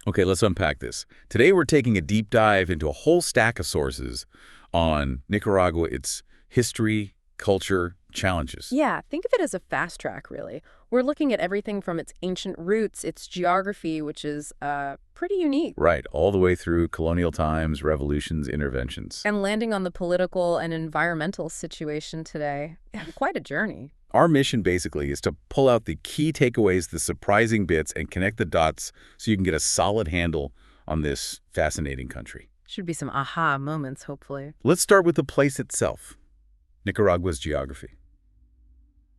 Okay, let's unpack this. Today we're taking a deep dive into a whole stack of sources on Nicaragua, its history, culture, challenges. Yeah, think of it as a fast track, really. We're looking at everything from its ancient roots, its geography, which is pretty unique, Right, all the way through colonial times, revolutions, interventions. and landing on the political and environmental situation today. Quite a journey. Our mission basically is to pull out the key takeaways, the surprising bits, and connect the dots so you can get a solid handle on this fascinating country. Should be some aha moments, hopefully. Let's start with the place itself, Nicaragua's geography.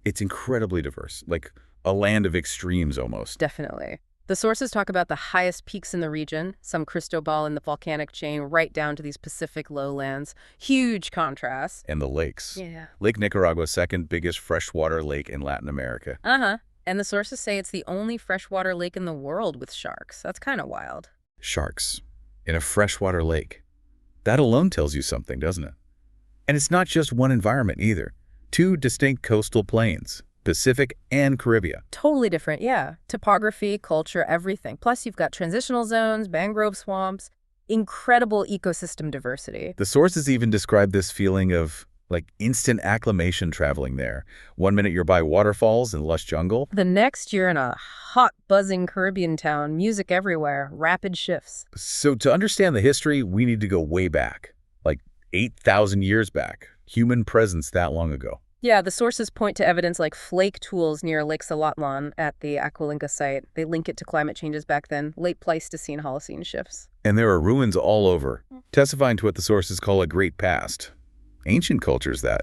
It's incredibly diverse, like a land of extremes almost. Definitely. The sources talk about the highest peaks in the region, some Cristobal in the volcanic chain, right down to these Pacific lowlands. Huge contrast. And the lakes. Yeah. Lake Nicaragua, second biggest freshwater lake in Latin America. Uh-huh. And the sources say it's the only freshwater lake in the world with sharks. That's kind of wild. Sharks in a freshwater lake. That alone tells you something, doesn't it? And it's not just one environment either. Two distinct coastal plains, Pacific and Caribbean. Totally different, yeah. Topography, culture, everything. Plus, you've got transitional zones, mangrove swamps, incredible ecosystem diversity. The sources even describe this feeling of, like, instant acclimation traveling there. One minute you're by waterfalls and lush jungle. The next, you're in a hot, buzzing Caribbean town, music everywhere, rapid shifts. So to understand the history, we need to go way back, like 8,000 years back. Human presence that long ago. Yeah, the sources point to evidence like flake tools near Lake Salatlan at the Aqualinka site. They link it to climate changes back then, late Pleistocene, Holocene shifts. And there are ruins all over, testifying to what the sources call a great past. Ancient cultures that.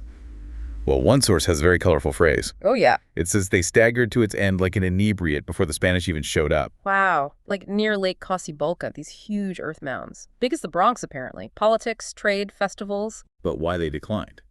Well, one source has a very colorful phrase. Oh, yeah. It says they staggered to its end like an inebriate before the Spanish even showed up. Wow. Like near Lake Cocibolca, these huge earth mounds. Big as the Bronx, apparently. Politics, trade, festivals. But why they declined?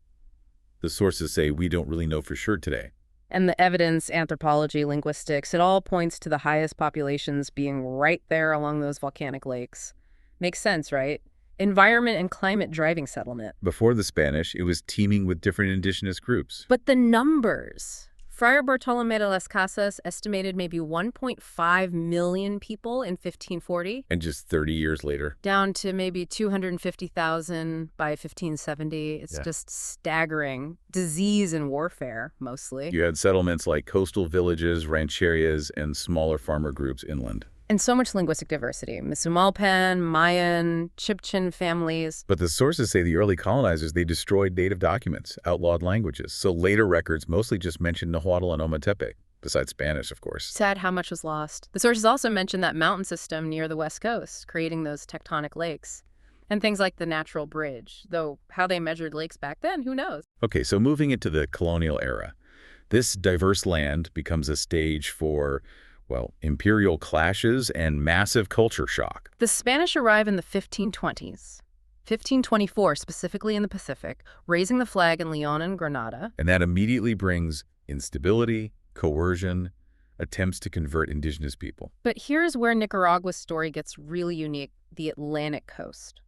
The sources say we don't really know for sure today. And the evidence, anthropology, linguistics, it all points to the highest populations being right there along those volcanic lakes. Makes sense, right? Environment and climate driving settlement. Before the Spanish, it was teeming with different indigenous groups. But the numbers. Friar Bartolomé de las Casas estimated maybe 1.5 million people in 1540. And just 30 years later. Down to maybe 250,000 by 1570. It's just staggering. Disease and warfare, mostly. You had settlements like coastal villages, rancherias, and smaller farmer groups inland. And so much linguistic diversity. Misumalpan, Mayan, Chibchan families. But the sources say the early colonizers, they destroyed native documents, outlawed languages. So later records mostly just mention Nahuatl and Ometepe, besides Spanish, of course. Sad how much was lost. The sources also mention that mountain system near the west coast, creating those tectonic lakes. And things like the natural bridge, though how they measured lakes back then, who knows? Okay, so moving into the colonial era, this diverse land becomes a stage for, well, imperial clashes and massive culture shock. The Spanish arrive in the 1520s. 1524, specifically in the Pacific, raising the flag in León and Granada. And that immediately brings instability, coercion, attempts to convert indigenous people. But here's where Nicaragua's story gets really unique, the Atlantic coast.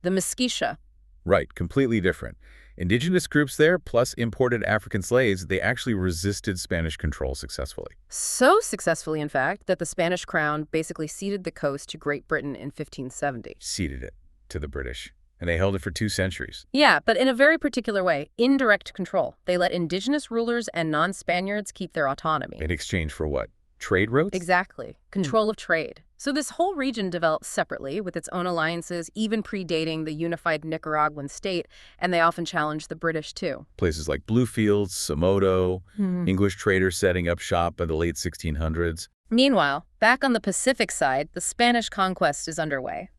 The Mestiza. Right, completely different. Indigenous groups there, plus imported African slaves, they actually resisted Spanish control successfully. So successfully, in fact, that the Spanish crown basically ceded the coast to Great Britain in 1570. Ceded it to the British. And they held it for 2 centuries. Yeah, but in a very particular way, indirect control. They let indigenous rulers and non-Spaniards keep their autonomy. In exchange for what? Trade routes? Exactly. Control of trade. So this whole region developed separately with its own alliances, even predating the unified Nicaraguan state, and they often challenged the British too. Places like Bluefields, Somoza, English traders setting up shop by the late 1600s. Meanwhile, back on the Pacific side, the Spanish conquest is underway.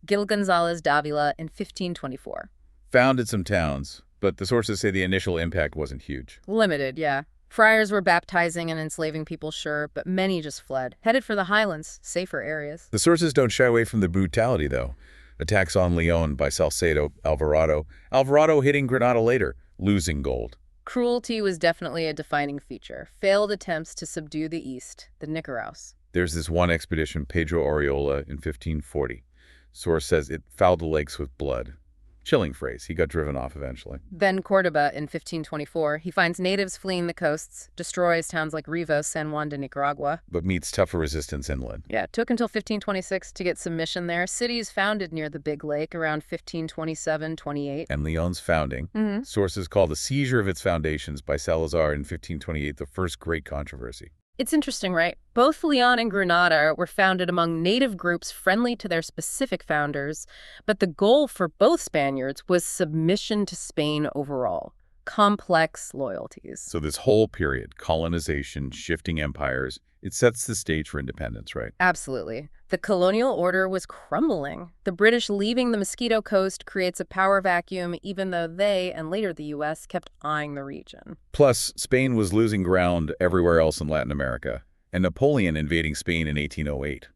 Gil González Dávila in 1524. Founded some towns, but the sources say the initial impact wasn't huge. Limited, yeah. Friars were baptizing and enslaving people, sure, but many just fled, headed for the highlands, safer areas. The sources don't shy away from the brutality, though. Attacks on León by Salcedo Alvarado. Alvarado hitting Granada later, losing gold. Cruelty was definitely a defining feature. Failed attempts to subdue the East, the Nicaraos. There's this one expedition, Pedro Oriola, in 1540. Source says it fouled the lakes with blood. Chilling phrase. He got driven off eventually. Then Cordoba in 1524. He finds natives fleeing the coasts, destroys towns like Rivas, San Juan de Nicaragua. But meets tougher resistance inland. Yeah, it took until 1526 to get submission there. Cities founded near the Big Lake around 1527-28. And Leon's founding, sources call the seizure of its foundations by Salazar in 1528 the first great controversy. It's interesting, right? Both Leon and Granada were founded among native groups friendly to their specific founders, but the goal for both Spaniards was submission to Spain overall. Complex loyalties. So this whole period, colonization, shifting empires, it sets the stage for independence, right? Absolutely. The colonial order was crumbling. The British leaving the Mosquito Coast creates a power vacuum, even though they, and later the U.S., kept eyeing the region. Plus, Spain was losing ground everywhere else in Latin America, and Napoleon invading Spain in 1808.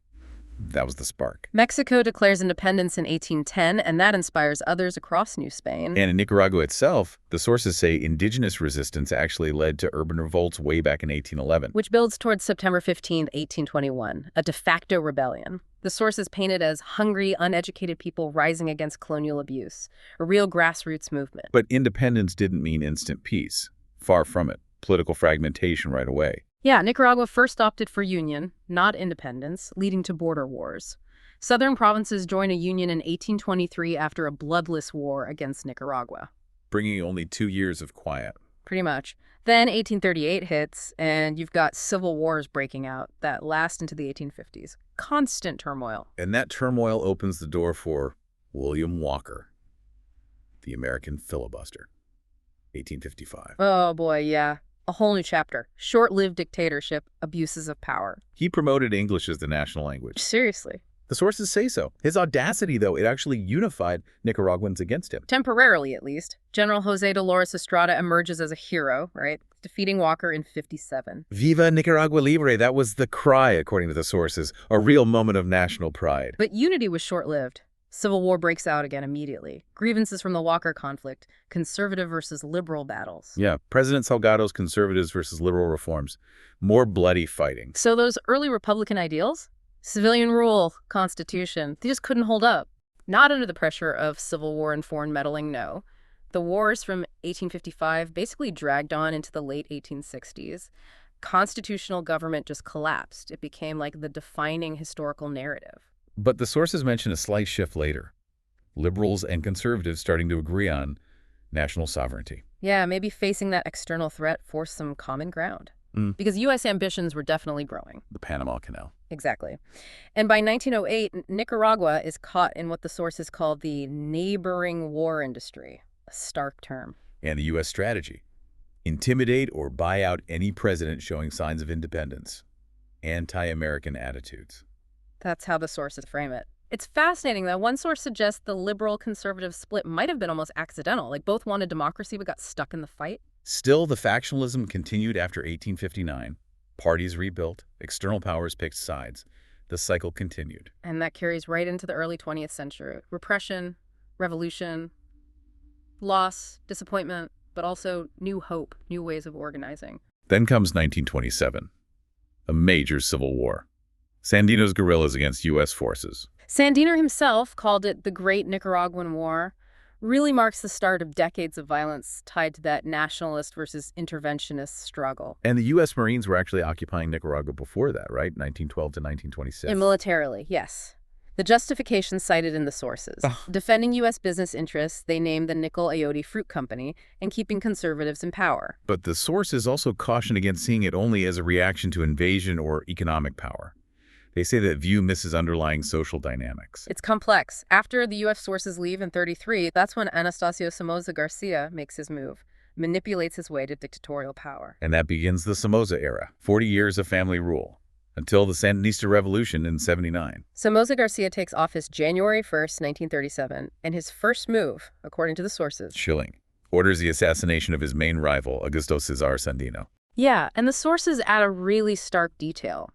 That was the spark. Mexico declares independence in 1810, and that inspires others across New Spain. And in Nicaragua itself, the sources say indigenous resistance actually led to urban revolts way back in 1811. Which builds towards September 15, 1821, a de facto rebellion. The sources paint it as hungry, uneducated people rising against colonial abuse, a real grassroots movement. But independence didn't mean instant peace. Far from it. Political fragmentation right away. Yeah, Nicaragua first opted for union, not independence, leading to border wars. Southern provinces joined a union in 1823 after a bloodless war against Nicaragua. Bringing only 2 years of quiet. Pretty much. Then 1838 hits, and you've got civil wars breaking out that last into the 1850s. Constant turmoil. And that turmoil opens the door for William Walker, the American filibuster, 1855. Oh boy, yeah. A whole new chapter. Short-lived dictatorship, abuses of power. He promoted English as the national language. Seriously. The sources say so. His audacity, though, it actually unified Nicaraguans against him. Temporarily, at least. General Jose Dolores Estrada emerges as a hero, right? Defeating Walker in 57. Viva Nicaragua Libre, that was the cry, according to the sources. A real moment of national pride. But unity was short-lived. Civil war breaks out again immediately. Grievances from the Walker conflict, conservative versus liberal battles. Yeah, President Salgado's conservatives versus liberal reforms. More bloody fighting. So those early Republican ideals? Civilian rule, constitution, they just couldn't hold up. Not under the pressure of civil war and foreign meddling, no. The wars from 1855 basically dragged on into the late 1860s. Constitutional government just collapsed. It became like the defining historical narrative. But the sources mention a slight shift later. Liberals and conservatives starting to agree on national sovereignty. Yeah, maybe facing that external threat forced some common ground. Because U.S. ambitions were definitely growing. The Panama Canal. Exactly. And by 1908, Nicaragua is caught in what the sources call the neighboring war industry, a stark term. And the U.S. strategy. Intimidate or buy out any president showing signs of independence. Anti-American attitudes. That's how the sources frame it. It's fascinating, though. One source suggests the liberal-conservative split might have been almost accidental, like both wanted democracy but got stuck in the fight. Still, the factionalism continued after 1859. Parties rebuilt, external powers picked sides. The cycle continued. And that carries right into the early 20th century. Repression, revolution, loss, disappointment, but also new hope, new ways of organizing. Then comes 1927, a major civil war. Sandino's guerrillas against U.S. forces. Sandino himself called it the Great Nicaraguan War. Really marks the start of decades of violence tied to that nationalist versus interventionist struggle. And the U.S. Marines were actually occupying Nicaragua before that, right? 1912 to 1926. And militarily, yes. The justification cited in the sources. Defending U.S. business interests, they named the Nickel Ayote Fruit Company, and keeping conservatives in power. But the sources also caution against seeing it only as a reaction to invasion or economic power. They say that view misses underlying social dynamics. It's complex. After the U.S. sources leave in 1933, that's when Anastasio Somoza Garcia makes his move, manipulates his way to dictatorial power. And that begins the Somoza era, 40 years of family rule, until the Sandinista Revolution in 1979. Somoza Garcia takes office January 1st, 1937, and his first move, according to the sources, chilling, orders the assassination of his main rival, Augusto Cesar Sandino. Yeah, and the sources add a really stark detail.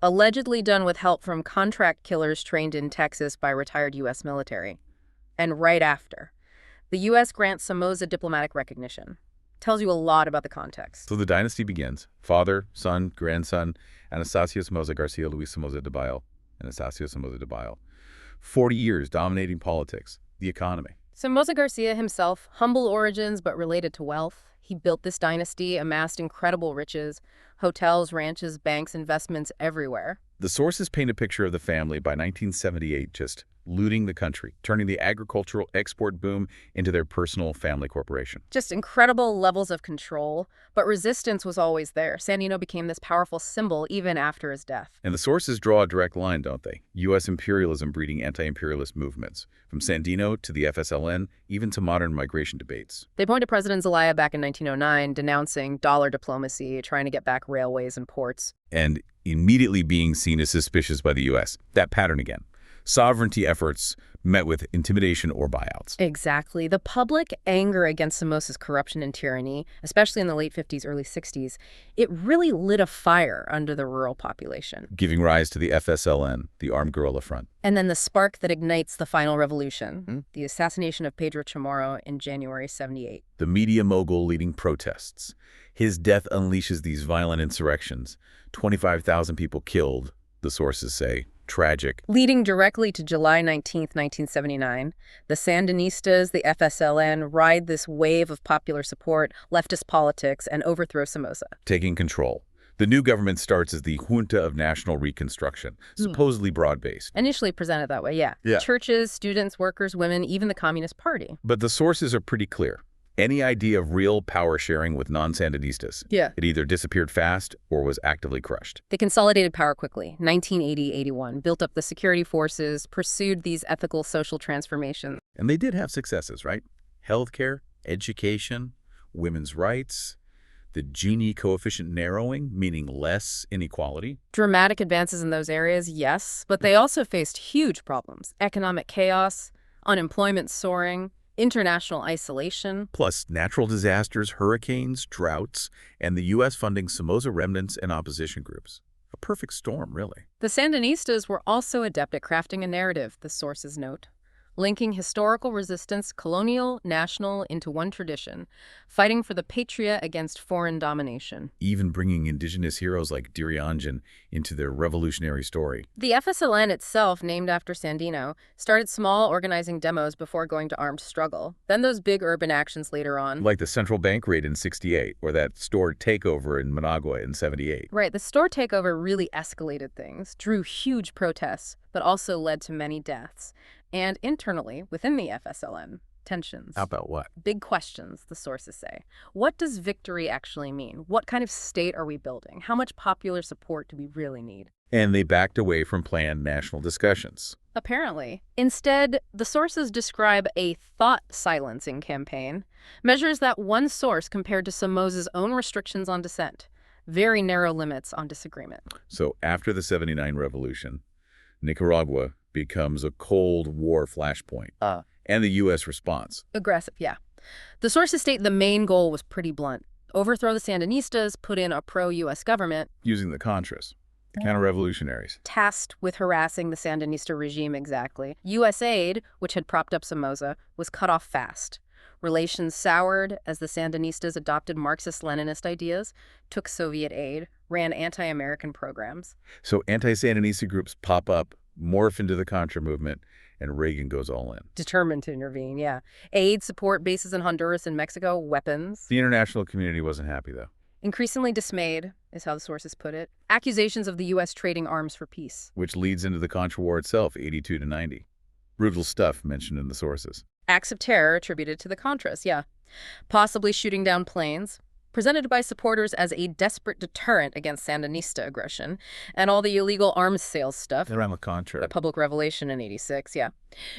Allegedly done with help from contract killers trained in Texas by retired U.S. military. And right after, the U.S. grants Somoza diplomatic recognition. Tells you a lot about the context. So the dynasty begins. Father, son, grandson, Anastasio Somoza Garcia, Luis Somoza Debayle, Anastasio Somoza Debayle. 40 years dominating politics, the economy. Somoza Garcia himself, humble origins but related to wealth. He built this dynasty, amassed incredible riches, hotels, ranches, banks, investments everywhere. The sources paint a picture of the family by 1978 just looting the country, turning the agricultural export boom into their personal family corporation. Just incredible levels of control, but resistance was always there. Sandino became this powerful symbol even after his death. And the sources draw a direct line, don't they? U.S. imperialism breeding anti-imperialist movements, from Sandino to the FSLN, even to modern migration debates. They point to President Zelaya back in 1909, denouncing dollar diplomacy, trying to get back railways and ports. And immediately being seen as suspicious by the U.S. That pattern again. Sovereignty efforts met with intimidation or buyouts. Exactly. The public anger against Somoza's corruption and tyranny, especially in the late 50s, early 60s, it really lit a fire under the rural population. Giving rise to the FSLN, the Armed Guerrilla Front. And then the spark that ignites the final revolution, the assassination of Pedro Chamorro in January 78. The media mogul leading protests. His death unleashes these violent insurrections. 25,000 people killed, the sources say. Tragic. Leading directly to July 19th, 1979, the Sandinistas, the FSLN, ride this wave of popular support, leftist politics, and overthrow Somoza. Taking control. The new government starts as the Junta of National Reconstruction, supposedly broad-based. Initially presented that way, yeah. Churches, students, workers, women, even the Communist Party. But the sources are pretty clear. Any idea of real power sharing with non-Sandinistas, it either disappeared fast or was actively crushed. They consolidated power quickly, 1980-81, built up the security forces, pursued these ethical social transformations. And they did have successes, right? Healthcare, education, women's rights, the Gini coefficient narrowing, meaning less inequality. Dramatic advances in those areas, yes, but they also faced huge problems. Economic chaos, unemployment soaring, international isolation. Plus natural disasters, hurricanes, droughts, and the U.S. funding Somoza remnants and opposition groups. A perfect storm, really. The Sandinistas were also adept at crafting a narrative, the sources note, linking historical resistance, colonial, national, into one tradition, fighting for the patria against foreign domination. Even bringing indigenous heroes like Dirianjan into their revolutionary story. The FSLN itself, named after Sandino, started small organizing demos before going to armed struggle. Then those big urban actions later on. Like the central bank raid in '68, or that store takeover in Managua in '78. Right, the store takeover really escalated things, drew huge protests, but also led to many deaths. And internally, within the FSLN, tensions. How about what? Big questions, the sources say. What does victory actually mean? What kind of state are we building? How much popular support do we really need? And they backed away from planned national discussions. Apparently. Instead, the sources describe a thought-silencing campaign, measures that one source compared to Somoza's own restrictions on dissent, very narrow limits on disagreement. So after the '79 revolution, Nicaragua becomes a Cold War flashpoint. And the U.S. response. Aggressive, yeah. The sources state the main goal was pretty blunt. Overthrow the Sandinistas, put in a pro-U.S. government. Using the Contras, the counter-revolutionaries. Tasked with harassing the Sandinista regime, exactly. U.S. aid, which had propped up Somoza, was cut off fast. Relations soured as the Sandinistas adopted Marxist-Leninist ideas, took Soviet aid, ran anti-American programs. So anti-Sandinista groups pop up, morph into the Contra movement, and Reagan goes all in. Determined to intervene, yeah. Aid, support bases in Honduras and Mexico, weapons. The international community wasn't happy, though. Increasingly dismayed, is how the sources put it. Accusations of the U.S. trading arms for peace. Which leads into the Contra War itself, '82 to '90. Brutal stuff mentioned in the sources. Acts of terror attributed to the Contras, yeah. Possibly shooting down planes. Presented by supporters as a desperate deterrent against Sandinista aggression, and all the illegal arms sales stuff. Around the Contra. A public revelation in '86, yeah.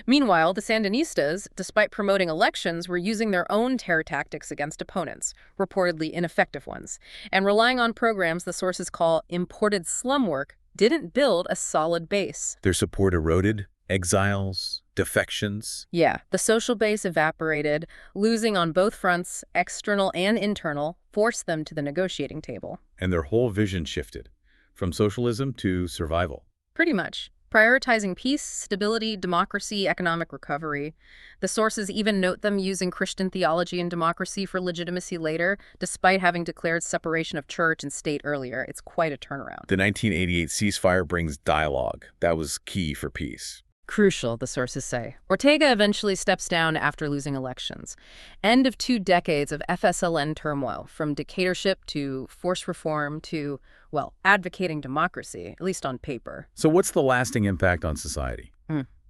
Meanwhile, the Sandinistas, despite promoting elections, were using their own terror tactics against opponents, reportedly ineffective ones, and relying on programs the sources call imported slum work didn't build a solid base. Their support eroded, exiles, defections. Yeah, the social base evaporated, losing on both fronts, external and internal, forced them to the negotiating table. And their whole vision shifted, from socialism to survival. Pretty much. Prioritizing peace, stability, democracy, economic recovery. The sources even note them using Christian theology and democracy for legitimacy later, despite having declared separation of church and state earlier. It's quite a turnaround. The 1988 ceasefire brings dialogue. That was key for peace. Crucial, the sources say. Ortega eventually steps down after losing elections. End of 2 decades of FSLN turmoil, from dictatorship to forced reform to, well, advocating democracy, at least on paper. So what's the lasting impact on society?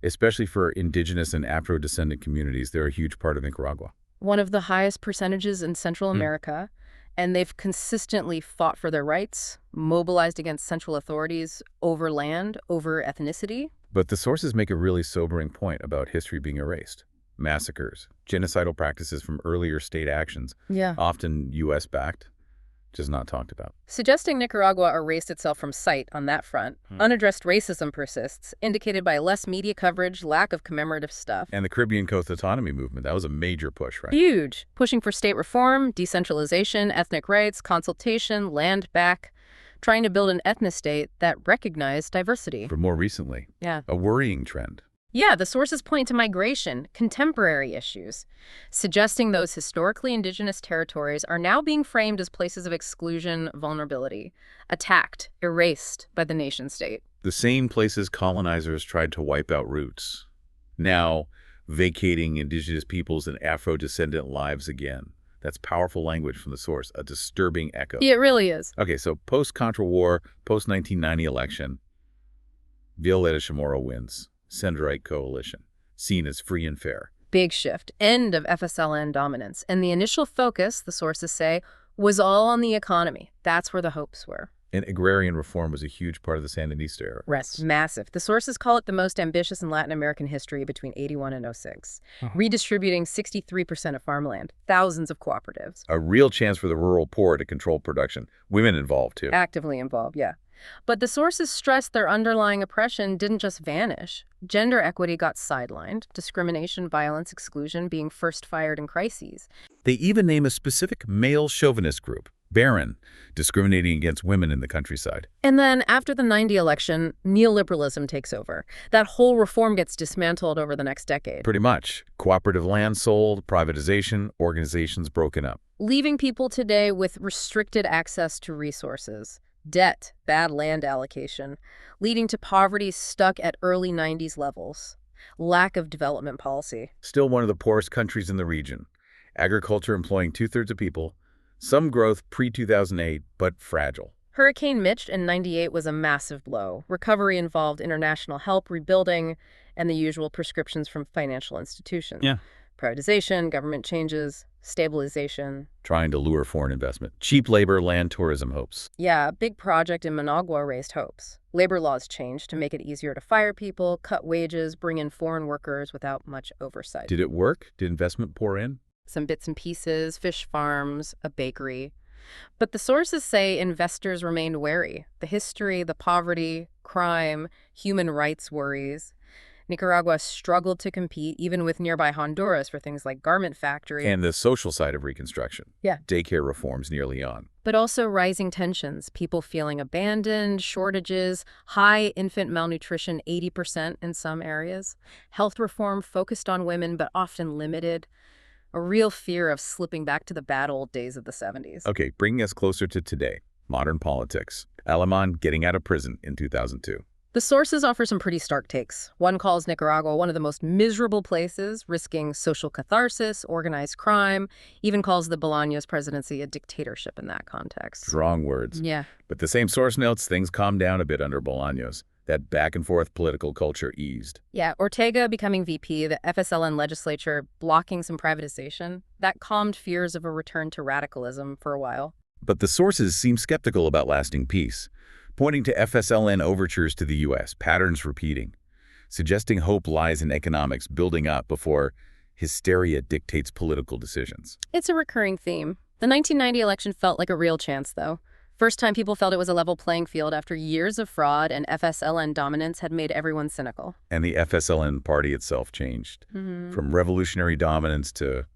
Especially for indigenous and Afro-descendant communities, they're a huge part of Nicaragua. One of the highest percentages in Central America, and they've consistently fought for their rights, mobilized against central authorities over land, over ethnicity. But the sources make a really sobering point about history being erased. Massacres, genocidal practices from earlier state actions, often U.S.-backed, just not talked about. Suggesting Nicaragua erased itself from sight on that front. Unaddressed racism persists, indicated by less media coverage, lack of commemorative stuff. And the Caribbean Coast Autonomy movement, that was a major push, right? Huge. Pushing for state reform, decentralization, ethnic rights, consultation, land back, trying to build an ethnostate that recognized diversity. But more recently, a worrying trend. Yeah, the sources point to migration, contemporary issues, suggesting those historically indigenous territories are now being framed as places of exclusion, vulnerability, attacked, erased by the nation-state. The same places colonizers tried to wipe out roots, now vacating indigenous peoples and Afro-descendant lives again. That's powerful language from the source, a disturbing echo. Yeah, it really is. Okay, so post-Contra War, post-1990 election, Violeta Chamorro wins. Centrite coalition, seen as free and fair. Big shift. End of FSLN dominance. And the initial focus, the sources say, was all on the economy. That's where the hopes were. And agrarian reform was a huge part of the Sandinista era. Massive. The sources call it the most ambitious in Latin American history between 81 and 06. Redistributing 63% of farmland, thousands of cooperatives. A real chance for the rural poor to control production. Women involved, too. Actively involved, yeah. But the sources stress their underlying oppression didn't just vanish. Gender equity got sidelined, discrimination, violence, exclusion being first fired in crises. They even name a specific male chauvinist group, Baron, discriminating against women in the countryside. And then after the '90 election, neoliberalism takes over. That whole reform gets dismantled over the next decade. Pretty much. Cooperative land sold, privatization, organizations broken up. Leaving people today with restricted access to resources. Debt, bad land allocation, leading to poverty stuck at early 90s levels. Lack of development policy. Still one of the poorest countries in the region. Agriculture employing 2/3 of people. Some growth pre-2008, but fragile. Hurricane Mitch in '98 was a massive blow. Recovery involved international help, rebuilding, and the usual prescriptions from financial institutions. Privatization, government changes, stabilization. Trying to lure foreign investment. Cheap labor, land tourism hopes. Yeah, a big project in Managua raised hopes. Labor laws changed to make it easier to fire people, cut wages, bring in foreign workers without much oversight. Did it work? Did investment pour in? Some bits and pieces, fish farms, a bakery. But the sources say investors remained wary. The history, the poverty, crime, human rights worries. Nicaragua struggled to compete even with nearby Honduras for things like garment factory. And the social side of reconstruction. Daycare reforms nearly on. But also rising tensions, people feeling abandoned, shortages, high infant malnutrition, 80% in some areas. Health reform focused on women but often limited. A real fear of slipping back to the bad old days of the 70s. Okay, bringing us closer to today. Modern politics. Alemán getting out of prison in 2002. The sources offer some pretty stark takes. One calls Nicaragua one of the most miserable places, risking social catharsis, organized crime, even calls the Bolaños presidency a dictatorship in that context. Strong words. Yeah. But the same source notes things calmed down a bit under Bolaños. That back-and-forth political culture eased. Yeah, Ortega becoming VP, the FSLN legislature blocking some privatization, that calmed fears of a return to radicalism for a while. But the sources seem skeptical about lasting peace, pointing to FSLN overtures to the U.S., patterns repeating, suggesting hope lies in economics building up before hysteria dictates political decisions. It's a recurring theme. The 1990 election felt like a real chance, though. First time people felt it was a level playing field after years of fraud and FSLN dominance had made everyone cynical. And the FSLN party itself changed, from revolutionary dominance to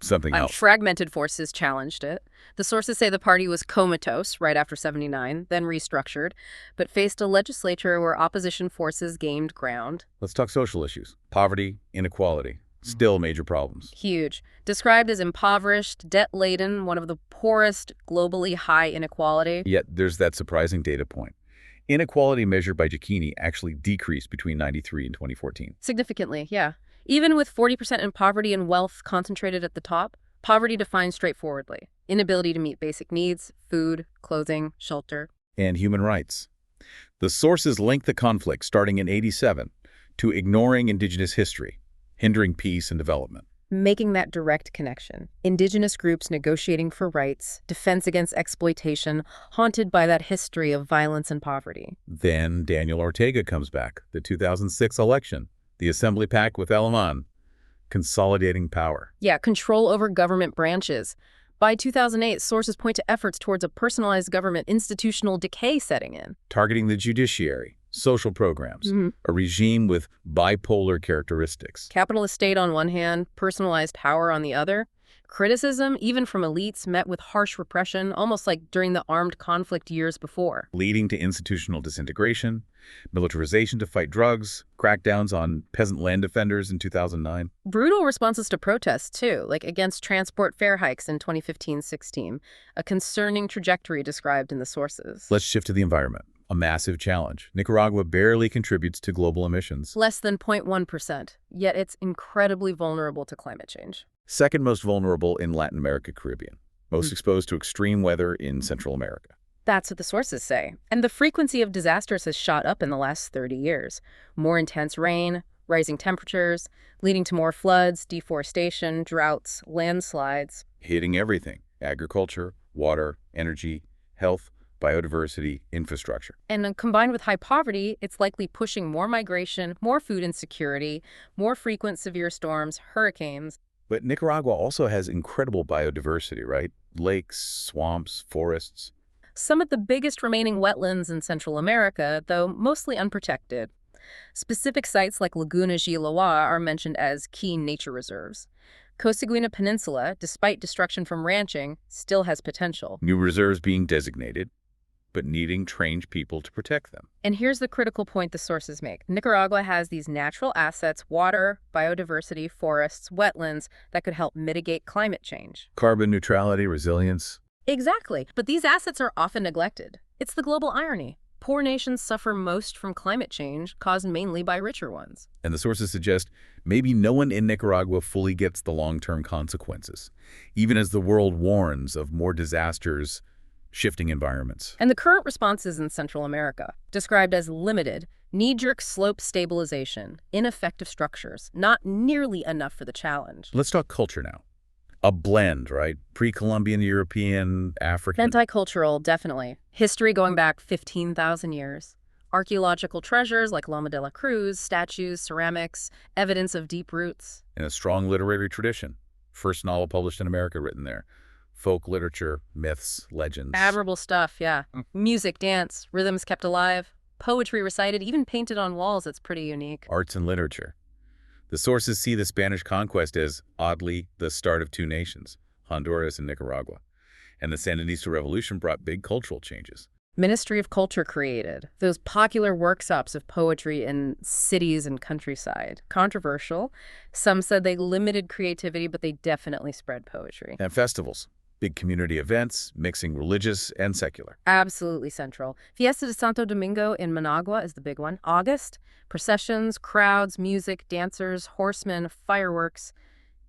something else. Fragmented forces challenged it. The sources say the party was comatose right after '79, then restructured, but faced a legislature where opposition forces gained ground. Let's talk social issues. Poverty, inequality, still major problems. Huge. Described as impoverished, debt-laden, one of the poorest, globally high inequality. Yet there's that surprising data point. Inequality measured by Gini actually decreased between 93 and 2014. Significantly, yeah. Even with 40% in poverty and wealth concentrated at the top, poverty defined straightforwardly. Inability to meet basic needs, food, clothing, shelter. And human rights. The sources link the conflict starting in '87 to ignoring indigenous history, hindering peace and development. Making that direct connection. Indigenous groups negotiating for rights, defense against exploitation, haunted by that history of violence and poverty. Then Daniel Ortega comes back, the 2006 election, the Assembly Pact with El Aman, consolidating power. Yeah, control over government branches. By 2008, sources point to efforts towards a personalized government institutional decay setting in. Targeting the judiciary, social programs, a regime with bipolar characteristics. Capitalist state on one hand, personalized power on the other. Criticism, even from elites, met with harsh repression, almost like during the armed conflict years before. Leading to institutional disintegration, militarization to fight drugs, crackdowns on peasant land defenders in 2009. Brutal responses to protests, too, like against transport fare hikes in 2015-16, a concerning trajectory described in the sources. Let's shift to the environment. A massive challenge. Nicaragua barely contributes to global emissions. Less than 0.1%, yet it's incredibly vulnerable to climate change. Second most vulnerable in Latin America, Caribbean. Most exposed to extreme weather in Central America. That's what the sources say. And the frequency of disasters has shot up in the last 30 years. More intense rain, rising temperatures, leading to more floods, deforestation, droughts, landslides. Hitting everything. Agriculture, water, energy, health, biodiversity, infrastructure. And combined with high poverty, it's likely pushing more migration, more food insecurity, more frequent severe storms, hurricanes. But Nicaragua also has incredible biodiversity, right? Lakes, swamps, forests. Some of the biggest remaining wetlands in Central America, though mostly unprotected. Specific sites like Laguna Giloa are mentioned as key nature reserves. Coseguina Peninsula, despite destruction from ranching, still has potential. New reserves being designated, but needing trained people to protect them. And here's the critical point the sources make. Nicaragua has these natural assets, water, biodiversity, forests, wetlands, that could help mitigate climate change. Carbon neutrality, resilience. Exactly. But these assets are often neglected. It's the global irony. Poor nations suffer most from climate change, caused mainly by richer ones. And the sources suggest maybe no one in Nicaragua fully gets the long-term consequences, even as the world warns of more disasters, shifting environments. And the current responses in Central America, described as limited, knee-jerk slope stabilization, ineffective structures, not nearly enough for the challenge. Let's talk culture now. A blend, right? Pre-Columbian, European, African. Multicultural, definitely. History going back 15,000 years. Archaeological treasures like Loma de la Cruz, statues, ceramics, evidence of deep roots. And a strong literary tradition. First novel published in America written there. Folk literature, myths, legends. Admirable stuff, yeah. Music, dance, rhythms kept alive, poetry recited, even painted on walls. It's pretty unique. Arts and literature. The sources see the Spanish conquest as, oddly, the start of two nations, Honduras and Nicaragua. And the Sandinista Revolution brought big cultural changes. Ministry of Culture created those popular workshops of poetry in cities and countryside. Controversial. Some said they limited creativity, but they definitely spread poetry. And festivals. Big community events, mixing religious and secular. Absolutely central. Fiesta de Santo Domingo in Managua is the big one. August, processions, crowds, music, dancers, horsemen, fireworks,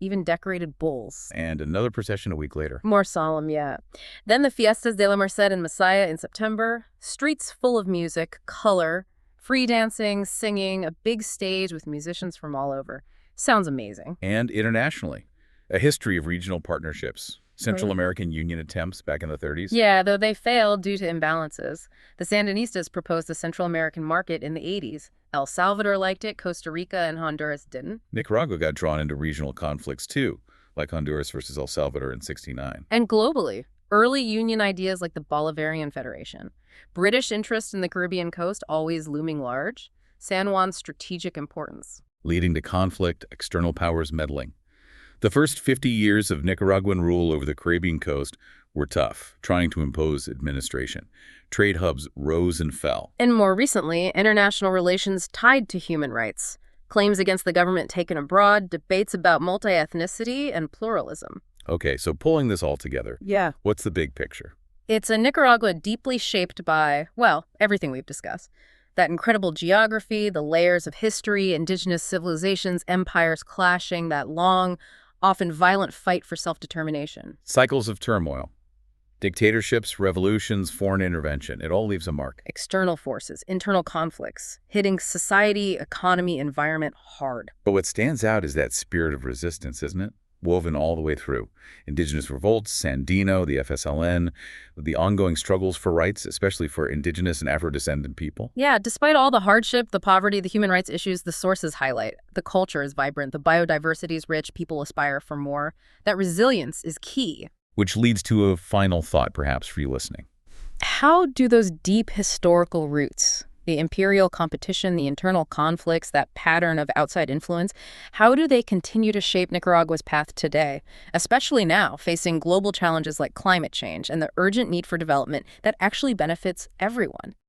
even decorated bulls. And another procession a week later. More solemn, yeah. Then the Fiestas de la Merced in Masaya in September. Streets full of music, color, free dancing, singing, a big stage with musicians from all over. Sounds amazing. And internationally, a history of regional partnerships. Central American Union attempts back in the 30s. Yeah, though they failed due to imbalances. The Sandinistas proposed the Central American market in the 80s. El Salvador liked it, Costa Rica and Honduras didn't. Nicaragua got drawn into regional conflicts too, like Honduras versus El Salvador in '69. And globally, early union ideas like the Bolivarian Federation. British interest in the Caribbean coast always looming large. San Juan's strategic importance. Leading to conflict, external powers meddling. The first 50 years of Nicaraguan rule over the Caribbean coast were tough, trying to impose administration. Trade hubs rose and fell. And more recently, international relations tied to human rights. Claims against the government taken abroad, debates about multi-ethnicity and pluralism. Okay, so pulling this all together, Yeah. what's the big picture? It's a Nicaragua deeply shaped by, well, everything we've discussed. That incredible geography, the layers of history, indigenous civilizations, empires clashing, that long, often violent fight for self-determination. Cycles of turmoil. Dictatorships, revolutions, foreign intervention. It all leaves a mark. External forces, internal conflicts, hitting society, economy, environment hard. But what stands out is that spirit of resistance, isn't it? Woven all the way through. Indigenous revolts, Sandino, the FSLN, the ongoing struggles for rights, especially for indigenous and Afro-descendant people. Yeah, despite all the hardship, the poverty, the human rights issues, the sources highlight. The culture is vibrant, the biodiversity is rich, people aspire for more. That resilience is key. Which leads to a final thought, perhaps, for you listening. How do those deep historical roots, the imperial competition, the internal conflicts, that pattern of outside influence, how do they continue to shape Nicaragua's path today, especially now, facing global challenges like climate change and the urgent need for development that actually benefits everyone?